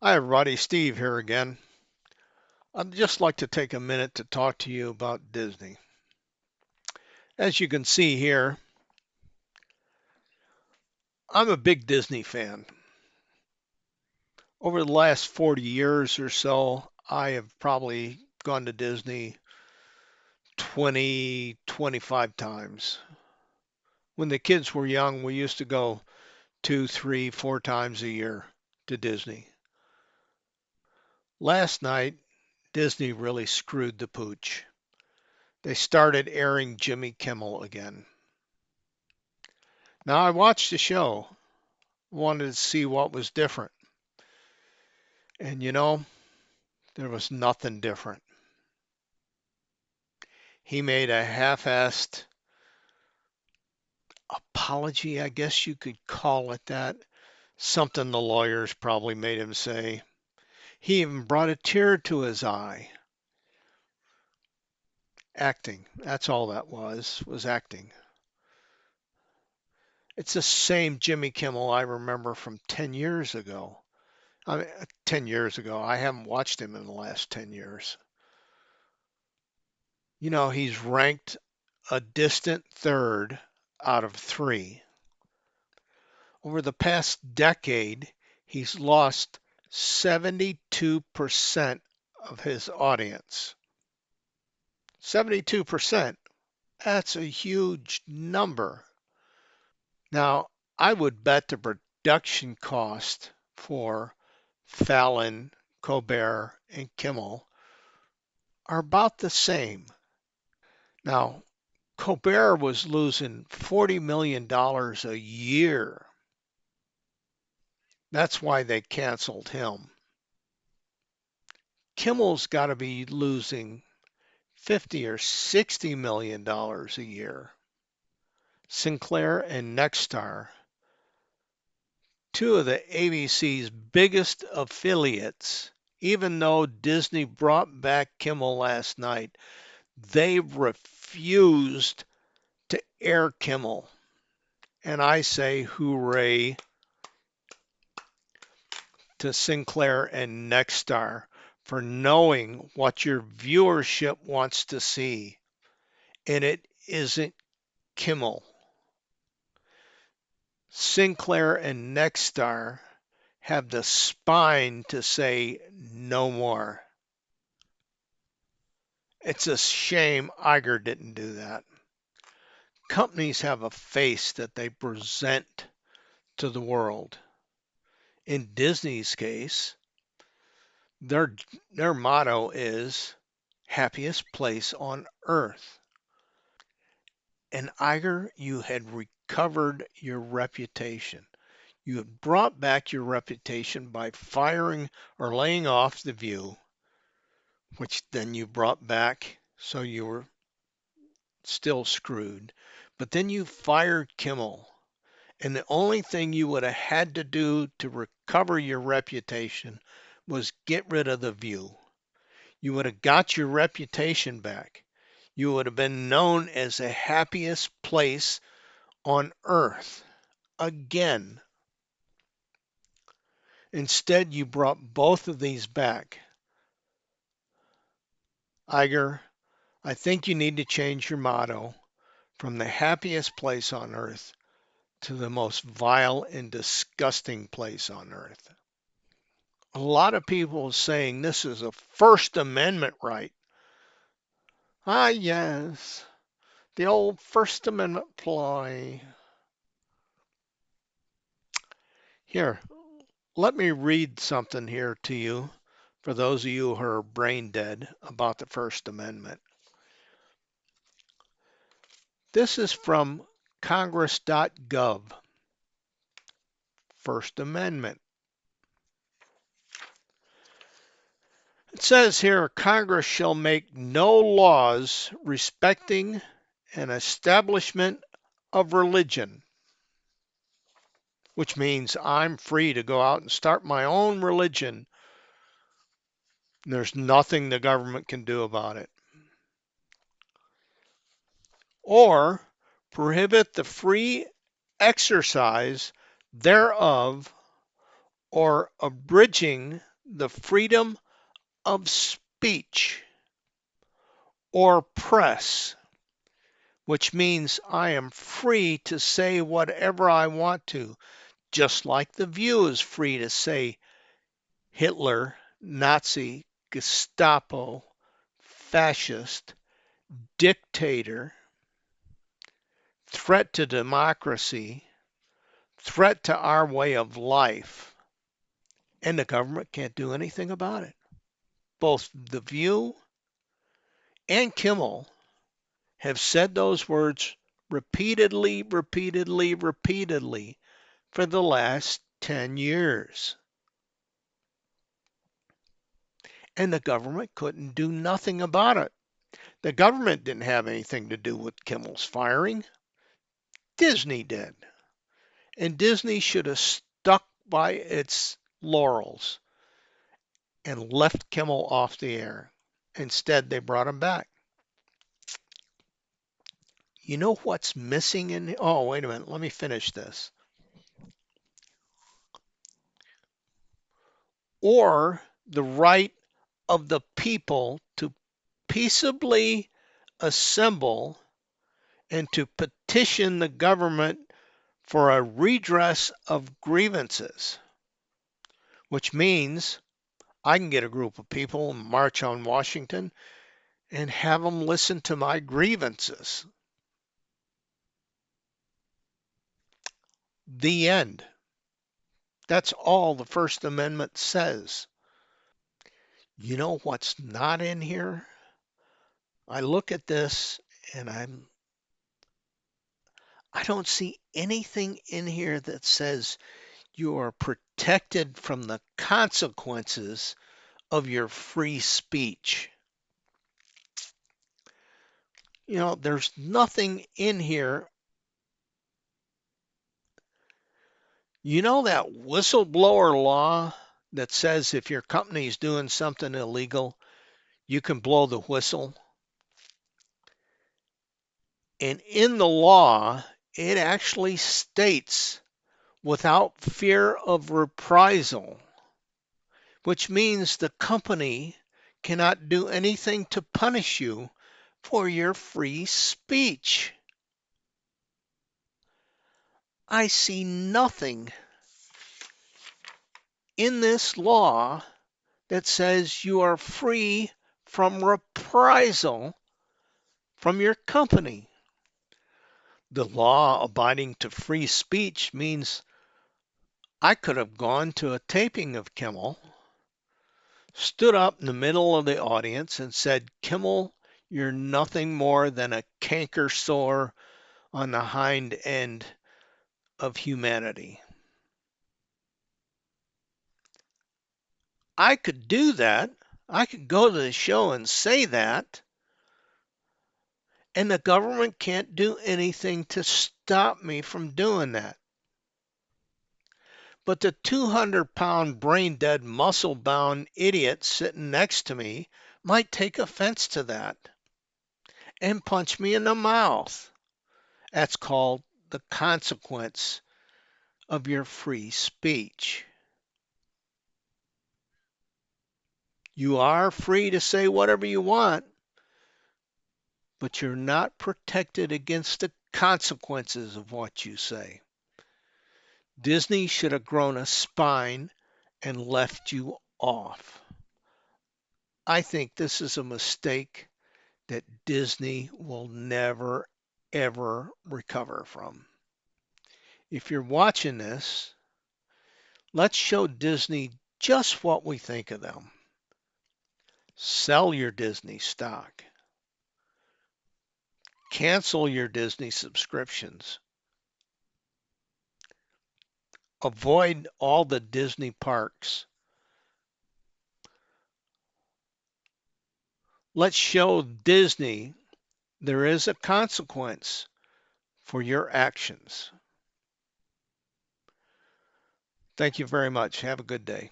Hi, everybody. Steve here again. I'd just like to take a minute to talk to you about Disney. As you can see here, I'm a big Disney fan. Over the last 40 years or so, I have probably gone to Disney 20, 25 times. When the kids were young, we used to go two, three, four times a year to Disney. Last night, Disney really screwed the pooch. They started airing Jimmy Kimmel again. Now, I watched the show, wanted to see what was different. And there was nothing different. He made a half-assed apology, I guess you could call it that. Something the lawyers probably made him say. He even brought a tear to his eye. Acting. That's all that was acting. It's the same Jimmy Kimmel I remember from 10 years ago. I mean, 10 years ago. I haven't watched him in the last 10 years. He's ranked a distant third out of three. Over the past decade, he's lost 72% of his audience. 72%. That's a huge number. Now, I would bet the production cost for Fallon, Colbert, and Kimmel are about the same. Now, Colbert was losing $40 million a year. That's why they canceled him. Kimmel's got to be losing 50 or 60 million dollars a year. Sinclair and Nexstar, two of the ABC's biggest affiliates, even though Disney brought back Kimmel last night, they refused to air Kimmel. And I say hooray to Sinclair and Nexstar for knowing what your viewership wants to see. And it isn't Kimmel. Sinclair and Nexstar have the spine to say no more. It's a shame Iger didn't do that. Companies have a face that they present to the world. In Disney's case, their their motto is happiest place on earth. And Iger, you had recovered your reputation. You had brought back your reputation by firing or laying off The View, which then you brought back, so you were still screwed. But then you fired Kimmel, and the only thing you would have had to do to recover your reputation was get rid of The View. You would have got your reputation back. You would have been known as the happiest place on earth again. Instead, you brought both of these back. Iger, I think you need to change your motto from the happiest place on earth to the most vile and disgusting place on earth. A lot of people are saying this is a First Amendment right. Ah, yes, the old First Amendment ploy. Here, let me read something here to you for those of you who are brain dead about the First Amendment. This is from congress.gov. First Amendment. It says here Congress shall make no laws respecting an establishment of religion, which means I'm free to go out and start my own religion. There's nothing the government can do about it. Or prohibit the free exercise thereof or abridging the freedom of speech or press, which means I am free to say whatever I want to, just like The View is free to say Hitler, Nazi, Gestapo, fascist, dictator, threat to democracy, threat to our way of life, and the government can't do anything about it. Both The View and Kimmel have said those words repeatedly, repeatedly, repeatedly for the last 10 years. And the government couldn't do nothing about it. The government didn't have anything to do with Kimmel's firing. Disney did. And Disney should have stuck by its laurels and left Kimmel off the air. Instead, they brought him back. You know what's missing in? Oh, wait a minute. Let me finish this. Or the right of the people to peaceably assemble and to petition the government for a redress of grievances, which means I can get a group of people and march on Washington and have them listen to my grievances. The end. That's all the First Amendment says. You know what's not in here? I look at this and I don't see anything in here that says you are protected from the consequences of your free speech. You know, there's nothing in here. You know that whistleblower law that says if your company's doing something illegal, you can blow the whistle? And in the law, it actually states without fear of reprisal, which means the company cannot do anything to punish you for your free speech. I see nothing in this law that says you are free from reprisal from your company. The law abiding to free speech means I could have gone to a taping of Kimmel, stood up in the middle of the audience and said, Kimmel, you're nothing more than a canker sore on the hind end of humanity. I could do that. I could go to the show and say that, and the government can't do anything to stop me from doing that. But the 200-pound brain dead, muscle bound idiot sitting next to me might take offense to that and punch me in the mouth. That's called the consequence of your free speech. You are free to say whatever you want, but you're not protected against the consequences of what you say. Disney should have grown a spine and left you off. I think this is a mistake that Disney will never, ever recover from. If you're watching this, let's show Disney just what we think of them. Sell your Disney stock. Cancel your Disney subscriptions. Avoid all the Disney parks. Let's show Disney there is a consequence for your actions. Thank you very much. Have a good day.